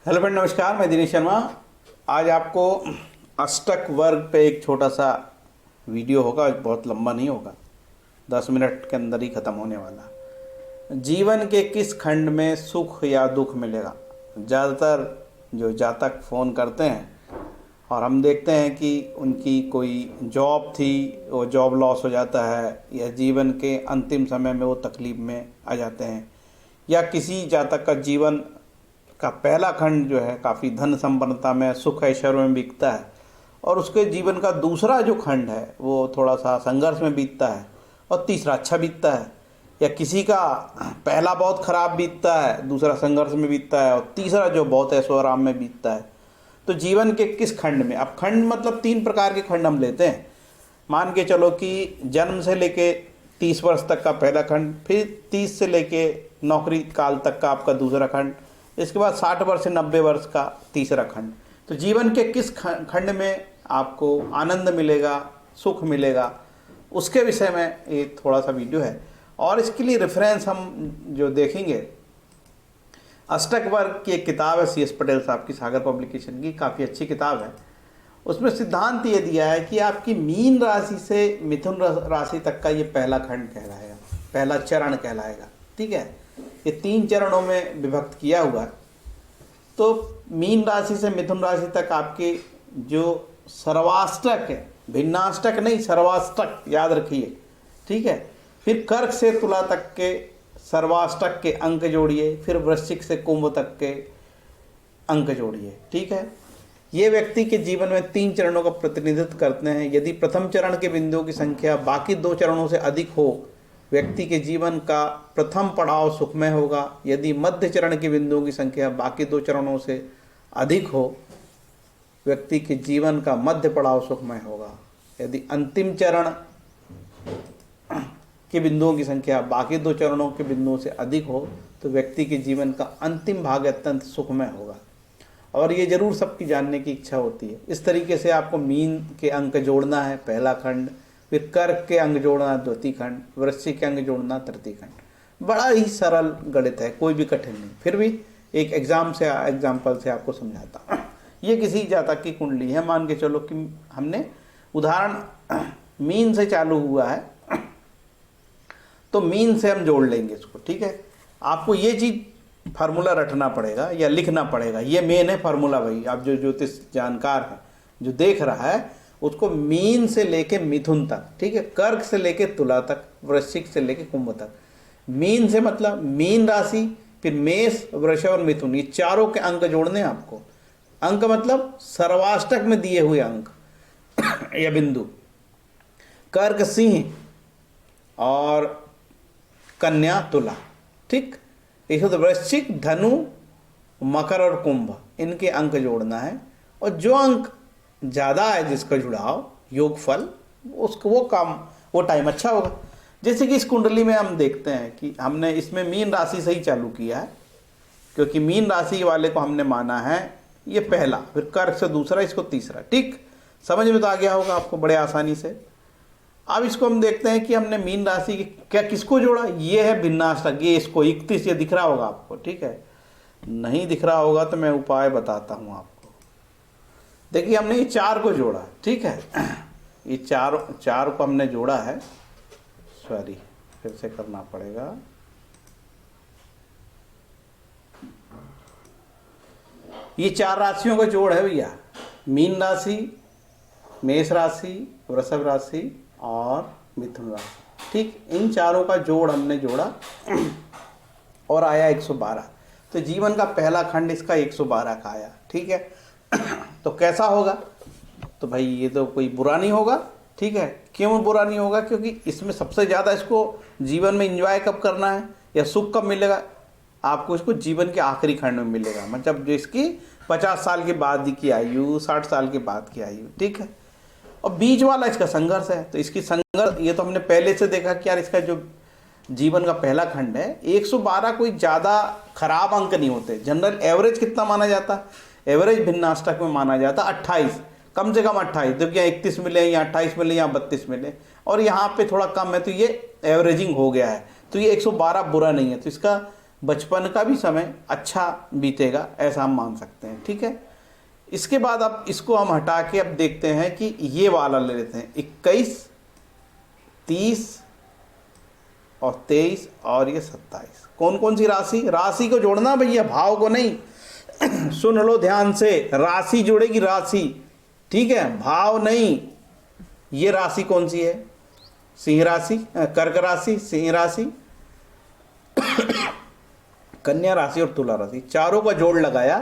Hello friend, नमस्कार। मैं दिनेश शर्मा। आज आपको अष्टक वर्ग पे एक छोटा सा वीडियो होगा, बहुत लंबा नहीं होगा, 10 मिनट के अंदर ही ख़त्म होने वाला। जीवन के किस खंड में सुख या दुख मिलेगा? ज़्यादातर जो जातक फ़ोन करते हैं और हम देखते हैं कि उनकी कोई जॉब थी, वो जॉब लॉस हो जाता है, या जीवन के अंतिम समय में वो तकलीफ़ में आ जाते हैं, या किसी जातक का जीवन का पहला खंड जो है काफ़ी धन संपन्नता में, सुख ऐश्वर्य में बीतता है, और उसके जीवन का दूसरा जो खंड है वो थोड़ा सा संघर्ष में बीतता है, और तीसरा अच्छा बीतता है। या किसी का पहला बहुत ख़राब बीतता है, दूसरा संघर्ष में बीतता है, और तीसरा जो बहुत ऐशो आराम में बीतता है। तो जीवन के किस खंड में, अब खंड मतलब 3 प्रकार के खंड हम लेते हैं। मान के चलो कि जन्म से लेके 30 वर्ष तक का पहला खंड, फिर 30 से लेके नौकरी काल तक का आपका दूसरा खंड, इसके बाद 60 वर्ष से 90 वर्ष का तीसरा खंड। तो जीवन के किस खंड में आपको आनंद मिलेगा, सुख मिलेगा, उसके विषय में ये थोड़ा सा वीडियो है। और इसके लिए रेफरेंस हम जो देखेंगे, अष्टक वर्ग की एक किताब है CS पटेल साहब की, सागर पब्लिकेशन की, काफ़ी अच्छी किताब है। उसमें सिद्धांत ये दिया है कि आपकी मीन राशि से मिथुन राशि तक का ये पहला खंड कहलाएगा, पहला चरण कहलाएगा। ठीक है, ये 3 चरणों में विभक्त किया हुआ है। तो मीन राशि से मिथुन राशि तक आपके जो सर्वाष्टक है, भिन्नाष्टक नहीं, सर्वाष्टक याद रखिए। ठीक है, फिर कर्क से तुला तक के सर्वाष्टक के अंक जोड़िए, फिर वृश्चिक से कुंभ तक के अंक जोड़िए। ठीक है, ये व्यक्ति के जीवन में 3 चरणों का प्रतिनिधित्व करते हैं। यदि प्रथम चरण के बिंदुओं की संख्या बाकी 2 चरणों से अधिक हो, व्यक्ति के जीवन का प्रथम पड़ाव सुखमय होगा। यदि मध्य चरण के बिंदुओं की संख्या बाकी 2 चरणों से अधिक हो, व्यक्ति के जीवन का मध्य पड़ाव सुखमय होगा। यदि अंतिम चरण के बिंदुओं की संख्या बाकी 2 चरणों के बिंदुओं से अधिक हो, तो व्यक्ति के जीवन का अंतिम भाग अत्यंत सुखमय होगा। और ये जरूर सबकी जानने की इच्छा होती है। इस तरीके से आपको मीन के अंक जोड़ना है, पहला खंड, फिर कर्क के अंक जोड़ना द्वितीय खंड, वृश्चिक के अंक जोड़ना तृतीय खंड। बड़ा ही सरल गणित है, कोई भी कठिन नहीं। फिर भी एक एग्जाम्पल से आपको समझाता हूँ। ये किसी जातक की कुंडली है। मान के चलो कि हमने उदाहरण मीन से चालू हुआ है, तो मीन से हम जोड़ लेंगे इसको। ठीक है, आपको ये चीज़ फार्मूला रटना पड़ेगा या लिखना पड़ेगा। ये मेन है फार्मूला भाई। आप जो ज्योतिष जानकार है, जो देख रहा है, उसको मीन से लेके मिथुन तक, ठीक है, कर्क से लेके तुला तक, वृश्चिक से लेके कुंभ तक। मीन से मतलब मीन राशि, फिर मेष, वृषभ और मिथुन, ये चारों के अंक जोड़ने हैं आपको। अंक मतलब सर्वाष्टक में दिए हुए अंक या बिंदु। कर्क सिंह और कन्या तुला। ठीक, इसको तो वृश्चिक, धनु, मकर और कुंभ, इनके अंक जोड़ना है। और जो अंक ज़्यादा है, जिसका जुड़ाव योगफल, उसको वो टाइम अच्छा होगा। जैसे कि इस कुंडली में हम देखते हैं कि हमने इसमें मीन राशि से ही चालू किया है, क्योंकि मीन राशि वाले को हमने माना है ये पहला, फिर कर्क से दूसरा, इसको तीसरा। ठीक, समझ में तो आ गया होगा आपको बड़े आसानी से। अब इसको हम देखते हैं कि हमने मीन राशि की क्या किसको जोड़ा। ये है भिन्नाष्टक, ये इसको 31, ये दिख रहा होगा आपको। ठीक है, नहीं दिख रहा होगा तो मैं उपाय बताता हूँ आपको। देखिए, हमने ये 4 को जोड़ा। ठीक है, ये चार को हमने जोड़ा है। सॉरी, फिर से करना पड़ेगा। ये 4 राशियों का जोड़ है भैया, मीन राशि, मेष राशि, वृषभ राशि और मिथुन राशि। ठीक, इन चारों का जोड़ हमने जोड़ा और आया 112। तो जीवन का पहला खंड इसका 112 का आया। ठीक है, तो कैसा होगा? तो भाई ये तो कोई बुरा नहीं होगा। ठीक है, क्यों बुरा नहीं होगा? क्योंकि इसमें सबसे ज़्यादा इसको जीवन में एंजॉय कब करना है या सुख कब मिलेगा? आपको इसको जीवन के आखिरी खंड में मिलेगा, मतलब जो इसकी 50 साल के बाद की आयु, 60 साल के बाद की आयु। ठीक है, और बीच वाला इसका संघर्ष है। तो इसकी संघर्ष, ये तो हमने पहले से देखा कि यार इसका जो जीवन का पहला खंड है 112 कोई ज़्यादा खराब अंक नहीं होते। जनरल एवरेज कितना माना जाता है? एवरेज भिन्नाष्टक में माना जाता 28, कम से कम 28। जबकि यहाँ 31 मिले, यहाँ 28 मिले, यहाँ 32 मिले, और यहाँ पे थोड़ा कम है, तो ये एवरेजिंग हो गया है। तो ये 112 बुरा नहीं है। तो इसका बचपन का भी समय अच्छा बीतेगा, ऐसा हम मान सकते हैं। ठीक है, इसके बाद अब इसको हम हटा के अब देखते हैं कि ये वाला ले लेते हैं 21, 30 और 23 और ये 27। कौन कौन सी राशि, राशि को जोड़ना भैया, भाव को नहीं। सुन लो ध्यान से, राशि जुड़ेगी, राशि, ठीक है, भाव नहीं। ये राशि कौन सी है, सिंह राशि, कर्क राशि, सिंह राशि, कन्या राशि और तुला राशि, चारों का जोड़ लगाया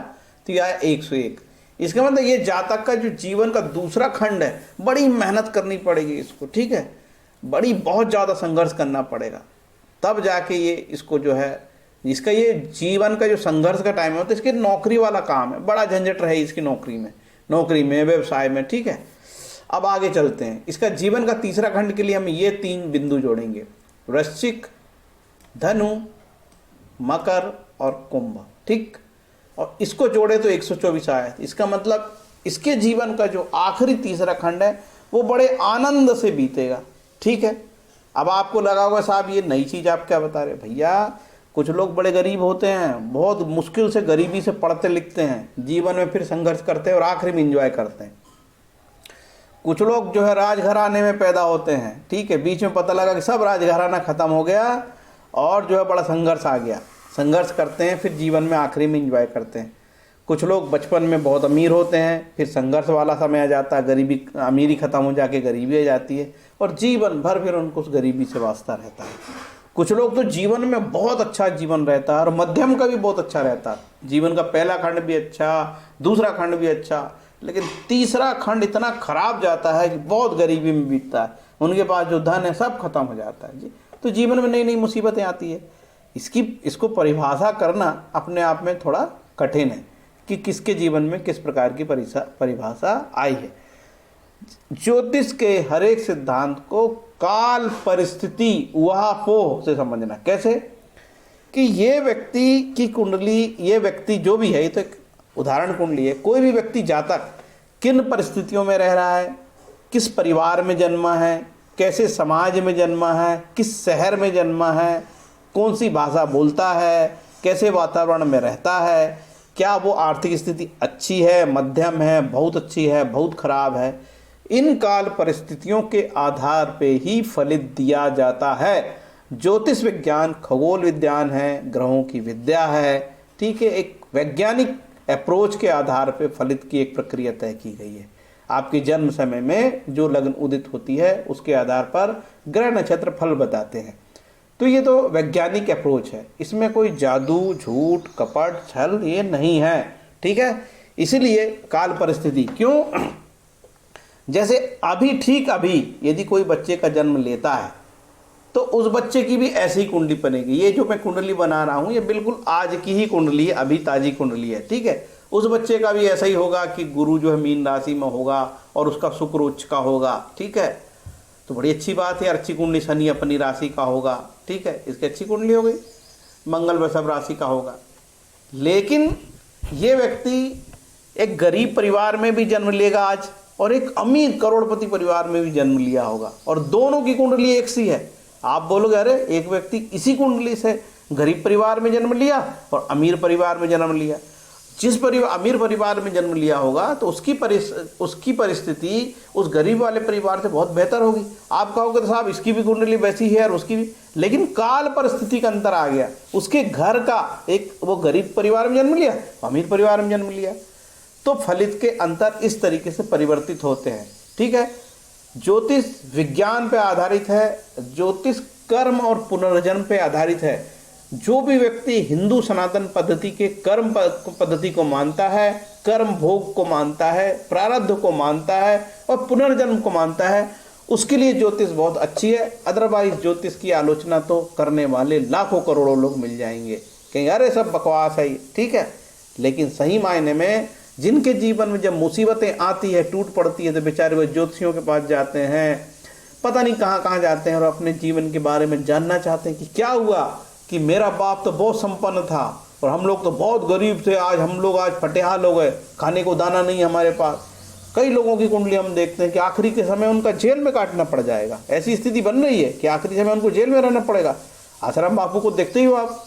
तो यह आया 101। इसका मतलब ये जातक का जो जीवन का दूसरा खंड है, बड़ी मेहनत करनी पड़ेगी इसको, ठीक है, बड़ी बहुत ज़्यादा संघर्ष करना पड़ेगा, तब जाके ये इसको जो है, इसका ये जीवन का जो संघर्ष का टाइम है, तो इसके नौकरी वाला काम है, बड़ा झंझट रहे इसकी नौकरी में, व्यवसाय में। ठीक है, अब आगे चलते हैं। इसका जीवन का तीसरा खंड के लिए हम ये 3 बिंदु जोड़ेंगे, वृश्चिक, धनु, मकर और कुंभ। ठीक, और इसको जोड़े तो 124 आया। इसका मतलब इसके जीवन का जो आखिरी तीसरा खंड है वो बड़े आनंद से बीतेगा। ठीक है, अब आपको लगा होगा साहब ये नई चीज़ आप क्या बता रहे, भैया कुछ लोग बड़े गरीब होते हैं, बहुत मुश्किल से गरीबी से पढ़ते लिखते हैं, जीवन में फिर संघर्ष करते हैं और आखिरी में इंजॉय करते हैं। कुछ लोग जो है राजघराने में पैदा होते हैं, ठीक है, बीच में पता लगा कि सब राजघराना ख़त्म हो गया और जो है बड़ा संघर्ष आ गया, संघर्ष करते हैं, फिर जीवन में आखिरी में इंजॉय करते हैं। कुछ लोग बचपन में बहुत अमीर होते हैं, फिर संघर्ष वाला समय आ जाता है, गरीबी, अमीरी ख़त्म हो जाके गरीबी आ जाती है और जीवन भर फिर उनको उस गरीबी से वास्ता रहता है। कुछ लोग तो जीवन में बहुत अच्छा जीवन रहता है और मध्यम का भी बहुत अच्छा रहता है, जीवन का पहला खंड भी अच्छा, दूसरा खंड भी अच्छा, लेकिन तीसरा खंड इतना खराब जाता है कि बहुत गरीबी में बीतता है, उनके पास जो धन है सब खत्म हो जाता है जी। तो जीवन में नई नई मुसीबतें आती है। इसको परिभाषा करना अपने आप में थोड़ा कठिन है कि किसके जीवन में किस प्रकार की परिभाषा आई है। ज्योतिष के हर एक सिद्धांत को काल परिस्थिति ऊहापोह से समझना। कैसे कि ये व्यक्ति की कुंडली, ये व्यक्ति जो भी है, ये तो एक उदाहरण कुंडली है, कोई भी व्यक्ति जातक किन परिस्थितियों में रह रहा है, किस परिवार में जन्मा है, कैसे समाज में जन्मा है, किस शहर में जन्मा है, कौन सी भाषा बोलता है, कैसे वातावरण में रहता है, क्या वो आर्थिक स्थिति अच्छी है, मध्यम है, बहुत अच्छी है, बहुत खराब है, इन काल परिस्थितियों के आधार पे ही फलित दिया जाता है। ज्योतिष विज्ञान खगोल विज्ञान है, ग्रहों की विद्या है, ठीक है, एक वैज्ञानिक अप्रोच के आधार पे फलित की एक प्रक्रिया तय की गई है। आपके जन्म समय में जो लग्न उदित होती है उसके आधार पर ग्रह नक्षत्र फल बताते हैं। तो ये तो वैज्ञानिक अप्रोच है, इसमें कोई जादू, झूठ, कपट, छल ये नहीं है। ठीक है, इसीलिए काल परिस्थिति क्यों, जैसे अभी ठीक अभी यदि कोई बच्चे का जन्म लेता है तो उस बच्चे की भी ऐसी ही कुंडली बनेगी। ये जो मैं कुंडली बना रहा हूँ ये बिल्कुल आज की ही कुंडली है, अभी ताजी कुंडली है। ठीक है, उस बच्चे का भी ऐसा ही होगा कि गुरु जो है मीन राशि में होगा और उसका शुक्र उच्च का होगा। ठीक है, तो बड़ी अच्छी बात है, अच्छी कुंडली शनि अपनी राशि का होगा। ठीक है, इसकी अच्छी कुंडली हो गई, मंगल वृषभ राशि का होगा। लेकिन ये व्यक्ति एक गरीब परिवार में भी जन्म लेगा आज और एक अमीर करोड़पति परिवार में भी जन्म लिया होगा और दोनों की कुंडली एक सी है। आप बोलोगे अरे एक व्यक्ति इसी कुंडली से गरीब परिवार में जन्म लिया और अमीर परिवार में जन्म लिया। जिस अमीर परिवार में जन्म लिया होगा तो उसकी परिस्थिति उस गरीब वाले परिवार से बहुत बेहतर होगी। आप कहोगे तो साहब इसकी भी कुंडली वैसी है और उसकी भी, लेकिन काल परिस्थिति का अंतर आ गया। उसके घर का एक वो गरीब परिवार में जन्म लिया, अमीर परिवार में जन्म लिया, तो फलित के अंतर इस तरीके से परिवर्तित होते हैं। ठीक है, ज्योतिष विज्ञान पे आधारित है, ज्योतिष कर्म और पुनर्जन्म पे आधारित है। जो भी व्यक्ति हिंदू सनातन पद्धति के कर्म पद्धति को मानता है, कर्म भोग को मानता है, प्रारब्ध को मानता है और पुनर्जन्म को मानता है, उसके लिए ज्योतिष बहुत अच्छी है। अदरवाइज ज्योतिष की आलोचना तो करने वाले लाखों करोड़ों लोग मिल जाएंगे, कहेंगे अरे सब बकवास है। ठीक है, लेकिन सही मायने में जिनके जीवन में जब मुसीबतें आती है, टूट पड़ती है, तो बेचारे वो ज्योतिषियों के पास जाते हैं, पता नहीं कहाँ कहाँ जाते हैं और अपने जीवन के बारे में जानना चाहते हैं कि क्या हुआ कि मेरा बाप तो बहुत संपन्न था और हम लोग तो बहुत गरीब थे, आज हम लोग आज फटेहाल हो गए, खाने को दाना नहीं हमारे पास। कई लोगों की कुंडली हम देखते हैं कि आखिरी के समय उनका जेल में काटना पड़ जाएगा, ऐसी स्थिति बन रही है कि आखिरी समय उनको जेल में रहना पड़ेगा। आसाराम बापू को देखते ही हो आप,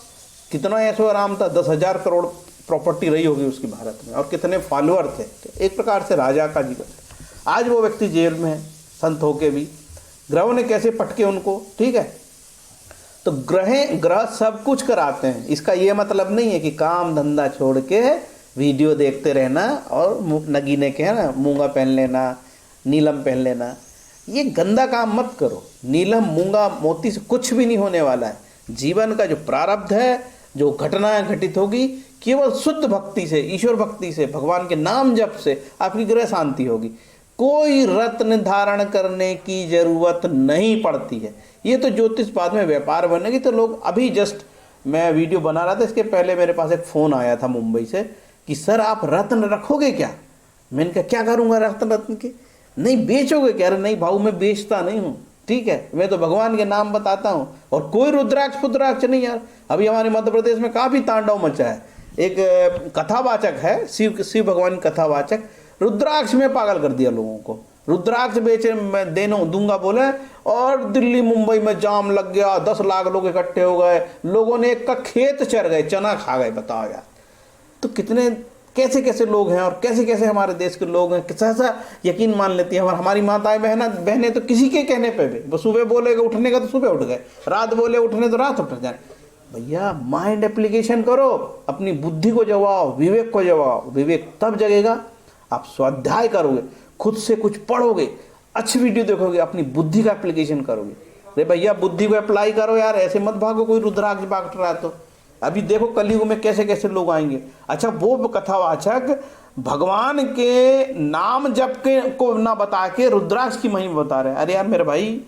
कितना ऐशो आराम था, 10,000 करोड़ प्रॉपर्टी रही होगी उसकी भारत में, और कितने फॉलोअर थे। तो एक प्रकार से राजा का जीवन। आज वो व्यक्ति जेल में है, संत होके भी। ग्रहों ने कैसे पटके उनको, ठीक है। तो ग्रह सब कुछ कराते हैं। इसका ये मतलब नहीं है कि काम धंधा छोड़ के वीडियो देखते रहना और नगीने के, है ना, मूंगा पहन लेना, नीलम पहन लेना। ये गंदा काम मत करो। नीलम मूंगा मोती से कुछ भी नहीं होने वाला है। जीवन का जो प्रारब्ध है, जो घटनाएं घटित होगी, केवल शुद्ध भक्ति से, ईश्वर भक्ति से, भगवान के नाम जप से आपकी ग्रह शांति होगी। कोई रत्न धारण करने की जरूरत नहीं पड़ती है। ये तो ज्योतिष बाद में व्यापार बनेगी। तो लोग अभी जस्ट मैं वीडियो बना रहा था, इसके पहले मेरे पास एक फ़ोन आया था मुंबई से कि सर आप रत्न रखोगे क्या। मैंने कहा क्या करूँगा रत्न के, नहीं बेचोगे क्या। अरे नहीं भाऊ, मैं बेचता नहीं हूँ, ठीक है, मैं तो भगवान के नाम बताता हूँ। और कोई रुद्राक्ष पुद्राक्ष नहीं यार। अभी हमारे मध्य प्रदेश में काफ़ी तांडव मचा है। एक कथावाचक है, शिव भगवान कथावाचक, रुद्राक्ष में पागल कर दिया लोगों को। रुद्राक्ष बेचे मैं दूंगा बोले, और दिल्ली मुंबई में जाम लग गया, 10 लाख लोग इकट्ठे हो गए, लोगों ने एक का खेत चर गए, चना खा गए। बताओ यार, तो कितने कैसे कैसे लोग हैं, और कैसे कैसे हमारे देश के लोग हैं, कैसा यकीन मान लेती हैं। और हमारी माताएं बहनें तो किसी के कहने पे भी, वो सुबह बोलेगा उठने का तो सुबह उठ गए, रात बोले उठने तो रात उठ जाए। भैया माइंड एप्लीकेशन करो, अपनी बुद्धि को जगाओ, विवेक को जगाओ। विवेक तब जगेगा, आप स्वाध्याय करोगे, खुद से कुछ पढ़ोगे, अच्छी वीडियो देखोगे, अपनी बुद्धि का एप्लीकेशन करोगे। अरे भैया बुद्धि को अप्लाई करो यार, ऐसे मत भागो कोई रुद्राक्ष बांट रहा है तो। अभी देखो कलयुग में कैसे कैसे लोग आएंगे। अच्छा, वो कथावाचक भगवान के नाम जप के को ना बता के रुद्राक्ष की महिमा बता रहे हैं। अरे यार मेरे भाई,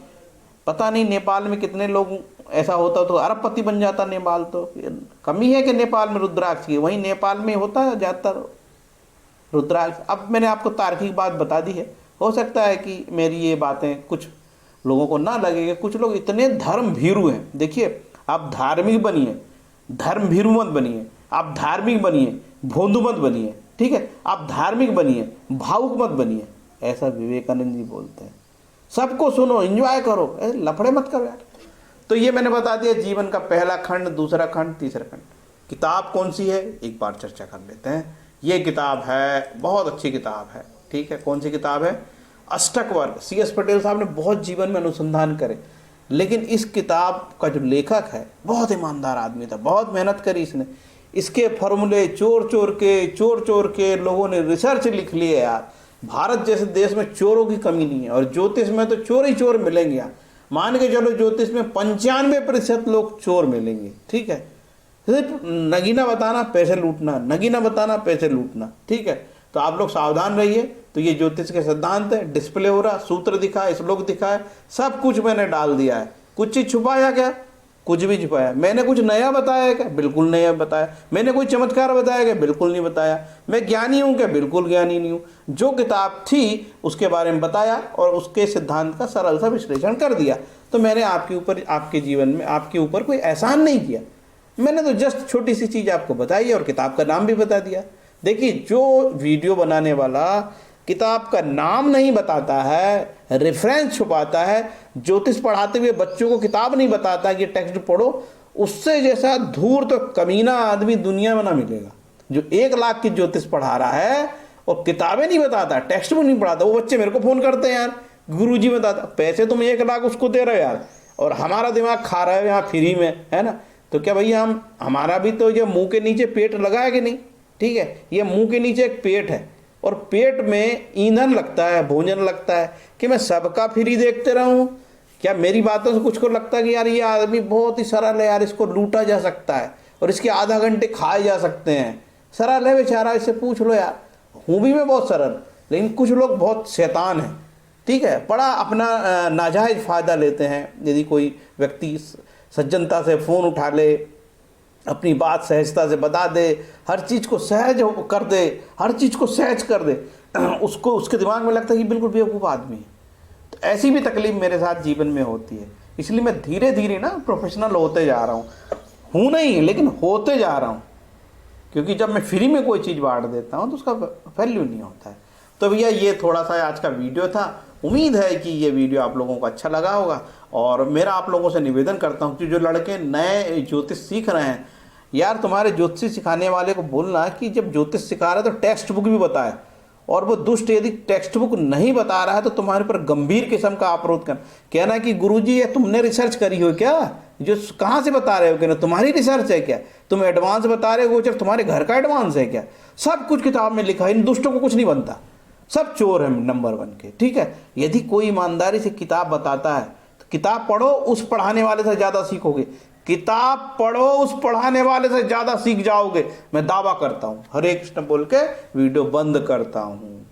पता नहीं नेपाल में कितने लोग ऐसा होता तो अरबपति बन जाता नेपाल। तो कमी है कि नेपाल में रुद्राक्ष की, वहीं नेपाल में होता है ज़्यादातर रुद्राक्ष। अब मैंने आपको तार्किक बात बता दी है। हो सकता है कि मेरी ये बातें कुछ लोगों को ना लगेगा। कुछ लोग इतने धर्म भीरू हैं। देखिए, आप धार्मिक बनिए, धर्म भीरू मत बनिए। आप धार्मिक बनिए, भोंदू मत बनिए, ठीक है। आप धार्मिक बनिए, भावुक मत बनिए। ऐसा विवेकानंद जी बोलते हैं। सबको सुनो, एंजॉय करो, लफड़े मत करो यार। तो ये मैंने बता दिया जीवन का पहला खंड, दूसरा खंड, तीसरा खंड। किताब कौन सी है एक बार चर्चा कर लेते हैं। ये किताब है, बहुत अच्छी किताब है, ठीक है। कौन सी किताब है? अष्टक वर्ग। CS पटेल साहब ने बहुत जीवन में अनुसंधान करे, लेकिन इस किताब का जो लेखक है बहुत ईमानदार आदमी था, बहुत मेहनत करी इसने। इसके फॉर्मूले चोर चोर के लोगों ने रिसर्च लिख लिए यार। भारत जैसे देश में चोरों की कमी नहीं है, और ज्योतिष में तो चोर ही चोर मिलेंगे यार। मान के चलो ज्योतिष में 95% लोग चोर मिलेंगे, ठीक है। सिर्फ नगीना बताना पैसे लूटना, नगीना बताना पैसे लूटना, ठीक है। तो आप लोग सावधान रहिए। तो ये ज्योतिष के सिद्धांत है, डिस्प्ले हो रहा, सूत्र दिखा है, श्लोक दिखा है, सब कुछ मैंने डाल दिया है। कुछ चीज छुपाया क्या? कुछ भी छुपाया। मैंने कुछ नया बताया क्या? बिल्कुल नया बताया। मैंने कोई चमत्कार बताया क्या? बिल्कुल नहीं बताया। मैं ज्ञानी हूँ क्या? बिल्कुल ज्ञानी नहीं हूँ। जो किताब थी उसके बारे में बताया और उसके सिद्धांत का सरल सा विश्लेषण कर दिया। तो मैंने आपके ऊपर, आपके जीवन में आपके ऊपर कोई एहसान नहीं किया। मैंने तो जस्ट छोटी सी चीज़ आपको बताई और किताब का नाम भी बता दिया। देखिए, जो वीडियो बनाने वाला किताब का नाम नहीं बताता है, रेफरेंस छुपाता है, ज्योतिष पढ़ाते हुए बच्चों को किताब नहीं बताता कि टेक्स्ट पढ़ो, उससे जैसा धूर्त तो कमीना आदमी दुनिया में ना मिलेगा। जो 1 लाख की ज्योतिष पढ़ा रहा है और किताबें नहीं बताता, टेक्स्ट भी नहीं पढ़ाता। वो बच्चे मेरे को फ़ोन करते हैं, यार गुरुजी बताता। पैसे तुम 1 लाख उसको दे रहे हो यार, और हमारा दिमाग खा रहे हो यहाँ फ्री में, है ना। तो क्या भैया हमारा भी तो ये मुंह के नीचे पेट लगा है कि नहीं? ठीक है, ये मुंह के नीचे एक पेट है, और पेट में ईंधन लगता है, भोजन लगता है। कि मैं सबका फ्री देखते रहूं? क्या मेरी बातों से कुछ को लगता है कि यार ये आदमी बहुत ही सरल है यार, इसको लूटा जा सकता है और इसके आधा घंटे खाए जा सकते हैं? सरल है बेचारा, इससे पूछ लो यार। हूँ भी मैं बहुत सरल, लेकिन कुछ लोग बहुत शैतान हैं, ठीक है। बड़ा अपना नाजायज फ़ायदा लेते हैं। यदि कोई व्यक्ति सज्जनता से फ़ोन उठा ले, अपनी बात सहजता से बता दे, हर चीज़ को सहज कर दे, हर चीज़ को सहज कर दे, उसको उसके दिमाग में लगता है कि बिल्कुल बेवकूफ़ आदमी है। तो ऐसी भी तकलीफ मेरे साथ जीवन में होती है। इसलिए मैं धीरे धीरे ना प्रोफेशनल होते जा रहा हूँ नहीं, लेकिन होते जा रहा हूँ। क्योंकि जब मैं फ्री में कोई चीज़ बांट देता हूँ तो उसका वैल्यू नहीं होता है। तो भैया ये थोड़ा सा आज का वीडियो था। उम्मीद है कि ये वीडियो आप लोगों को अच्छा लगा होगा। और मेरा आप लोगों से निवेदन करता हूँ कि जो लड़के नए ज्योतिष सीख रहे हैं यार तुम्हारे ज्योतिष सिखाने वाले को बोलना कि जब ज्योतिष सिखा रहा है तो टेक्स्ट बुक भी बताए, और वो दुष्ट यदि टेक्स्ट बुक नहीं बता रहा है तो तुम्हारे पर गंभीर किस्म का अपरोध करना, कहना कि गुरुजी ये तुमने रिसर्च करी हो क्या, जो कहाँ से बता रहे हो, कहना तुम्हारी रिसर्च है क्या, तुम एडवांस बता रहे हो, गोचर तुम्हारे घर का एडवांस है क्या, सब कुछ किताब में लिखा है, इन दुष्टों को कुछ नहीं बनता, सब चोर है नंबर 1 के। ठीक है, यदि कोई ईमानदारी से किताब बताता है तो किताब पढ़ो, उस पढ़ाने वाले से ज़्यादा सीखोगे, किताब पढ़ो, उस पढ़ाने वाले से ज़्यादा सीख जाओगे, मैं दावा करता हूँ। हरे कृष्ण बोल के वीडियो बंद करता हूँ।